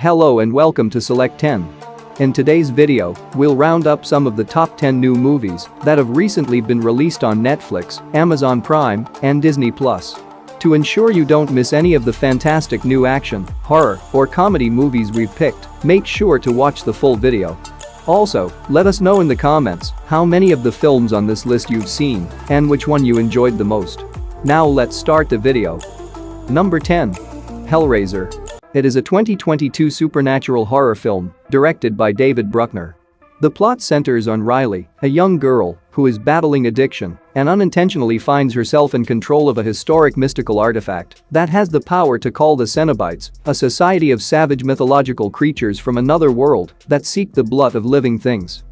Hello and welcome to Select 10. In today's video, we'll round up some of the top 10 new movies that have recently been released on Netflix, Amazon Prime, and Disney+. To ensure you don't miss any of the fantastic new action, horror, or comedy movies we've picked, make sure to watch the full video. Also, let us know in the comments how many of the films on this list you've seen and which one you enjoyed the most. Now let's start the video. Number 10. HELLRAISER. It is a 2022 supernatural horror film directed by David Bruckner. The plot centers on Riley, a young girl who is battling addiction and unintentionally finds herself in control of a historic mystical artifact that has the power to call the Cenobites, a society of savage mythological creatures from another world that seek the blood of living things.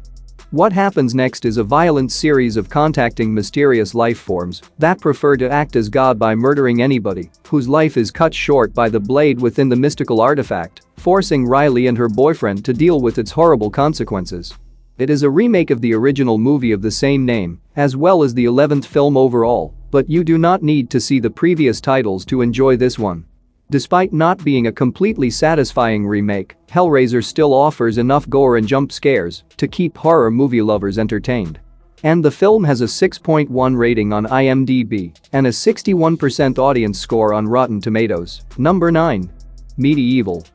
What happens next is a violent series of contacting mysterious life forms that prefer to act as God by murdering anybody whose life is cut short by the blade within the mystical artifact, forcing Riley and her boyfriend to deal with its horrible consequences. It is a remake of the original movie of the same name, as well as the 11th film overall, but you do not need to see the previous titles to enjoy this one. Despite not being a completely satisfying remake, HELLRAISER still offers enough gore and jump scares to keep horror movie lovers entertained. And the film has a 6.1 rating on IMDb and a 61% audience score on Rotten Tomatoes. Number 9. Medieval.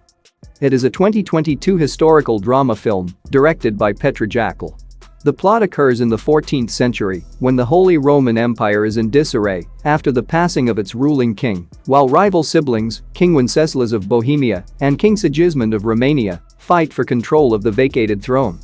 It is a 2022 historical drama film directed by Petra Jackal. The plot occurs in the 14th century when the Holy Roman Empire is in disarray after the passing of its ruling king, while rival siblings, King Wenceslas of Bohemia and King Sigismund of Romania, fight for control of the vacated throne.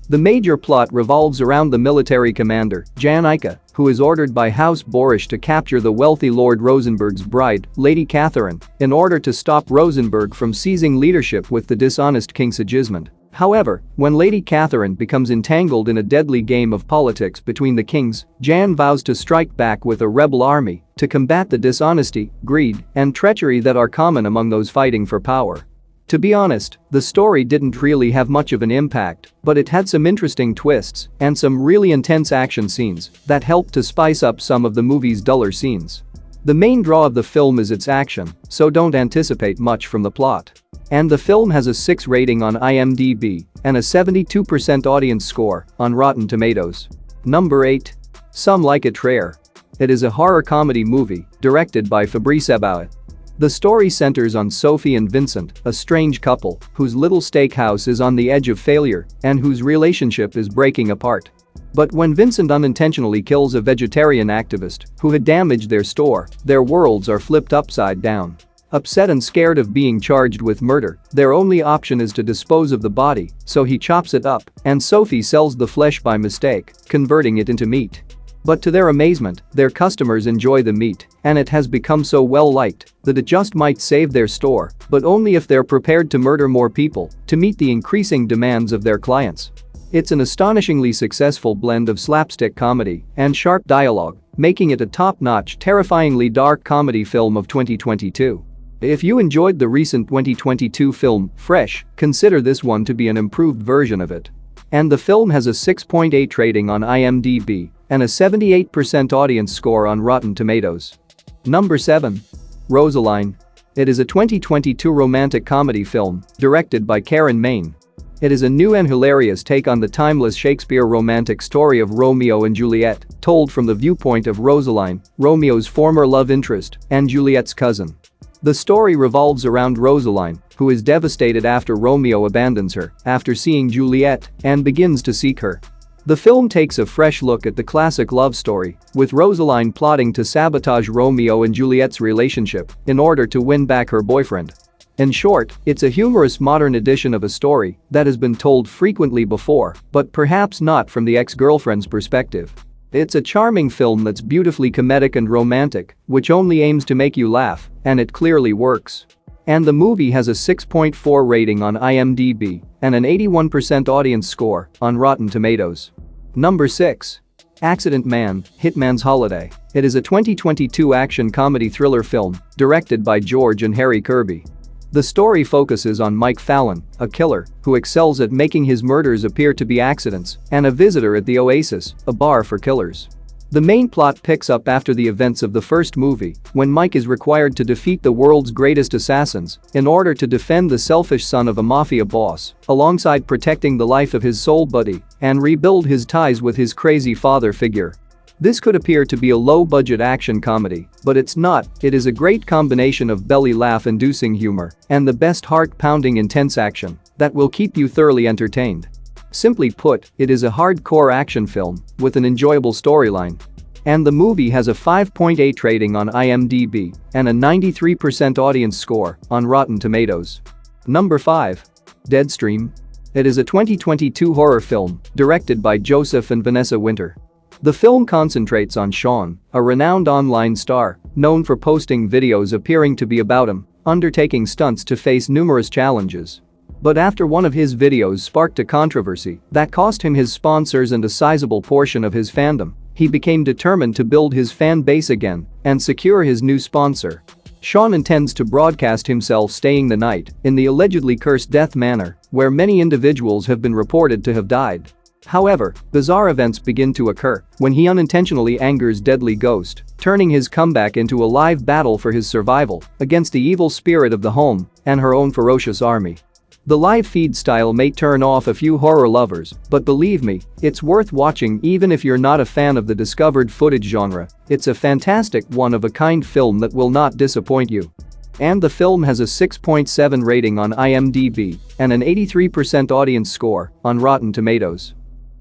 The major plot revolves around the military commander, Janica, who is ordered by House Borish to capture the wealthy Lord Rosenberg's bride, Lady Catherine, in order to stop Rosenberg from seizing leadership with the dishonest King Sigismund. However, when Lady Catherine becomes entangled in a deadly game of politics between the kings, Jan vows to strike back with a rebel army to combat the dishonesty, greed, and treachery that are common among those fighting for power. To be honest, the story didn't really have much of an impact, but it had some interesting twists and some really intense action scenes that helped to spice up some of the movie's duller scenes. The main draw of the film is its action, so don't anticipate much from the plot. And the film has a 6 rating on IMDb and a 72% audience score on Rotten Tomatoes. Number 8. Some Like It Rare. It is a horror comedy movie directed by Fabrice Eboué. The story centers on Sophie and Vincent, a strange couple whose little steakhouse is on the edge of failure and whose relationship is breaking apart. But when Vincent unintentionally kills a vegetarian activist who had damaged their store, their worlds are flipped upside down. Upset and scared of being charged with murder, their only option is to dispose of the body, so he chops it up, and Sophie sells the flesh by mistake, converting it into meat. But to their amazement, their customers enjoy the meat, and it has become so well liked that it just might save their store, but only if they're prepared to murder more people to meet the increasing demands of their clients. It's an astonishingly successful blend of slapstick comedy and sharp dialogue, making it a top-notch, terrifyingly dark comedy film of 2022. If you enjoyed the recent 2022 film, Fresh, consider this one to be an improved version of it. And the film has a 6.8 rating on IMDb and a 78% audience score on Rotten Tomatoes. Number 7. ROSALINE. It is a 2022 romantic comedy film directed by Karen Maine. It is a new and hilarious take on the timeless Shakespeare romantic story of Romeo and Juliet, told from the viewpoint of Rosaline, Romeo's former love interest and Juliet's cousin. The story revolves around Rosaline, who is devastated after Romeo abandons her after seeing Juliet and begins to seek her. The film takes a fresh look at the classic love story, with Rosaline plotting to sabotage Romeo and Juliet's relationship in order to win back her boyfriend. In short, it's a humorous modern edition of a story that has been told frequently before, but perhaps not from the ex-girlfriend's perspective. It's a charming film that's beautifully comedic and romantic, which only aims to make you laugh, and it clearly works. And the movie has a 6.4 rating on IMDb and an 81% audience score on Rotten Tomatoes. Number 6. Accident Man, Hitman's Holiday. It is a 2022 action comedy thriller film directed by George and Harry Kirby. The story focuses on Mike Fallon, a killer who excels at making his murders appear to be accidents, and a visitor at the Oasis, a bar for killers. The main plot picks up after the events of the first movie, when Mike is required to defeat the world's greatest assassins in order to defend the selfish son of a mafia boss, alongside protecting the life of his soul buddy and rebuild his ties with his crazy father figure. This could appear to be a low-budget action comedy, but it's not. It is a great combination of belly laugh-inducing humor and the best heart-pounding intense action that will keep you thoroughly entertained. Simply put, it is a hardcore action film with an enjoyable storyline. And the movie has a 5.8 rating on IMDb and a 93% audience score on Rotten Tomatoes. Number 5. Deadstream. It is a 2022 horror film directed by Joseph and Vanessa Winter. The film concentrates on Sean, a renowned online star known for posting videos appearing to be about him undertaking stunts to face numerous challenges. But after one of his videos sparked a controversy that cost him his sponsors and a sizable portion of his fandom, he became determined to build his fan base again and secure his new sponsor. Sean intends to broadcast himself staying the night in the allegedly cursed Death Manor, where many individuals have been reported to have died. However, bizarre events begin to occur when he unintentionally angers Deadly Ghost, turning his comeback into a live battle for his survival against the evil spirit of the home and her own ferocious army. The live feed style may turn off a few horror lovers, but believe me, it's worth watching even if you're not a fan of the discovered footage genre. It's a fantastic one-of-a-kind film that will not disappoint you. And the film has a 6.7 rating on IMDb and an 83% audience score on Rotten Tomatoes.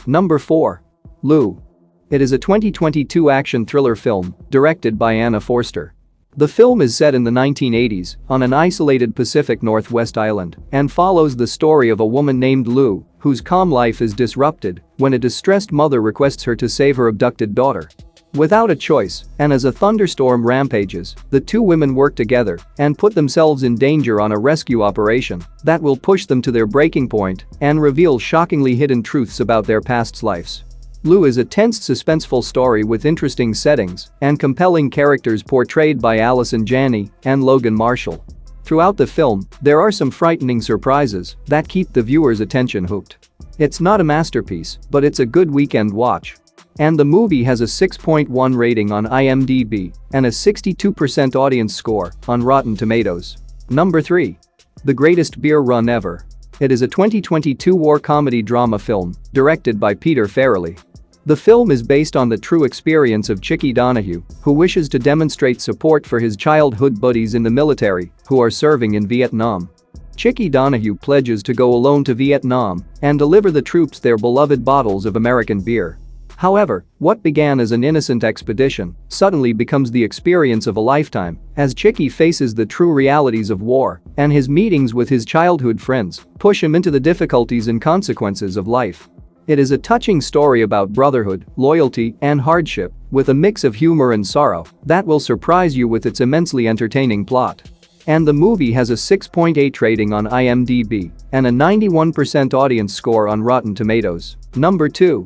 Number 4. Lou. It is a 2022 action thriller film directed by Anna Forster. The film is set in the 1980s on an isolated Pacific Northwest island and follows the story of a woman named Lou whose calm life is disrupted when a distressed mother requests her to save her abducted daughter. Without a choice, and as a thunderstorm rampages, the two women work together and put themselves in danger on a rescue operation that will push them to their breaking point and reveal shockingly hidden truths about their past lives. Lou is a tense, suspenseful story with interesting settings and compelling characters portrayed by Allison Janney and Logan Marshall. Throughout the film, there are some frightening surprises that keep the viewer's attention hooked. It's not a masterpiece, but it's a good weekend watch. And the movie has a 6.1 rating on IMDb and a 62% audience score on Rotten Tomatoes. Number 3. The Greatest Beer Run Ever. It is a 2022 war comedy drama film directed by Peter Farrelly. The film is based on the true experience of Chicky Donahue, who wishes to demonstrate support for his childhood buddies in the military who are serving in Vietnam. Chicky Donahue pledges to go alone to Vietnam and deliver the troops their beloved bottles of American beer. However, what began as an innocent expedition suddenly becomes the experience of a lifetime as Chicky faces the true realities of war, and his meetings with his childhood friends push him into the difficulties and consequences of life. It is a touching story about brotherhood, loyalty, and hardship, with a mix of humor and sorrow that will surprise you with its immensely entertaining plot. And the movie has a 6.8 rating on IMDb and a 91% audience score on Rotten Tomatoes. Number 2.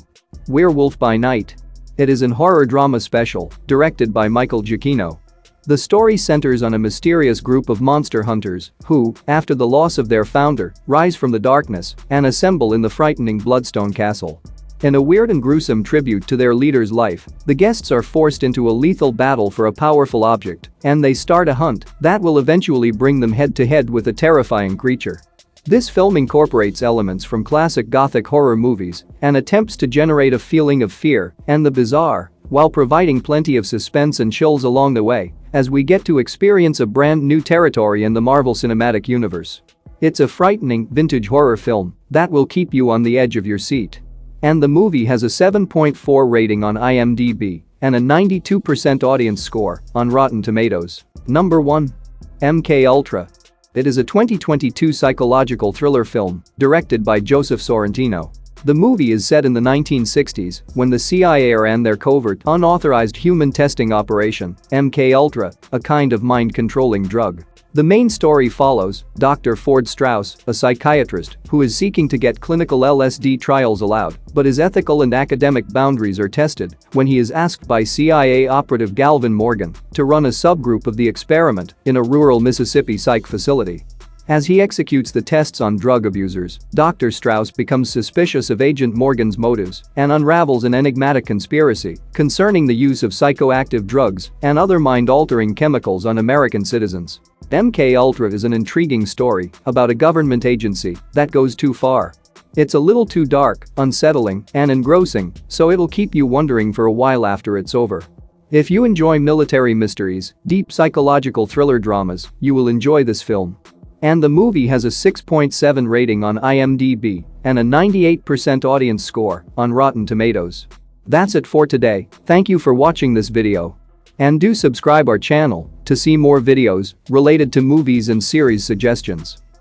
Werewolf by Night. It is an horror drama special directed by Michael Giacchino. The story centers on a mysterious group of monster hunters who, after the loss of their founder, rise from the darkness and assemble in the frightening Bloodstone Castle. In a weird and gruesome tribute to their leader's life, the guests are forced into a lethal battle for a powerful object, and they start a hunt that will eventually bring them head-to-head with a terrifying creature. This film incorporates elements from classic gothic horror movies and attempts to generate a feeling of fear and the bizarre, while providing plenty of suspense and chills along the way as we get to experience a brand new territory in the Marvel Cinematic Universe. It's a frightening, vintage horror film that will keep you on the edge of your seat. And the movie has a 7.4 rating on IMDb and a 92% audience score on Rotten Tomatoes. Number 1. MK Ultra. It is a 2022 psychological thriller film directed by Joseph Sorrentino. The movie is set in the 1960s when the CIA ran their covert, unauthorized human testing operation, MK Ultra, a kind of mind-controlling drug. The main story follows Dr. Ford Strauss, a psychiatrist who is seeking to get clinical LSD trials allowed, but his ethical and academic boundaries are tested when he is asked by CIA operative Galvin Morgan to run a subgroup of the experiment in a rural Mississippi psych facility. As he executes the tests on drug abusers, Dr. Strauss becomes suspicious of Agent Morgan's motives and unravels an enigmatic conspiracy concerning the use of psychoactive drugs and other mind-altering chemicals on American citizens. MKUltra is an intriguing story about a government agency that goes too far. It's a little too dark, unsettling, and engrossing, so it'll keep you wondering for a while after it's over. If you enjoy military mysteries, deep psychological thriller dramas, you will enjoy this film. And the movie has a 6.7 rating on IMDb and a 98% audience score on Rotten Tomatoes. That's it for today. Thank you for watching this video. And do subscribe our channel to see more videos related to movies and series suggestions.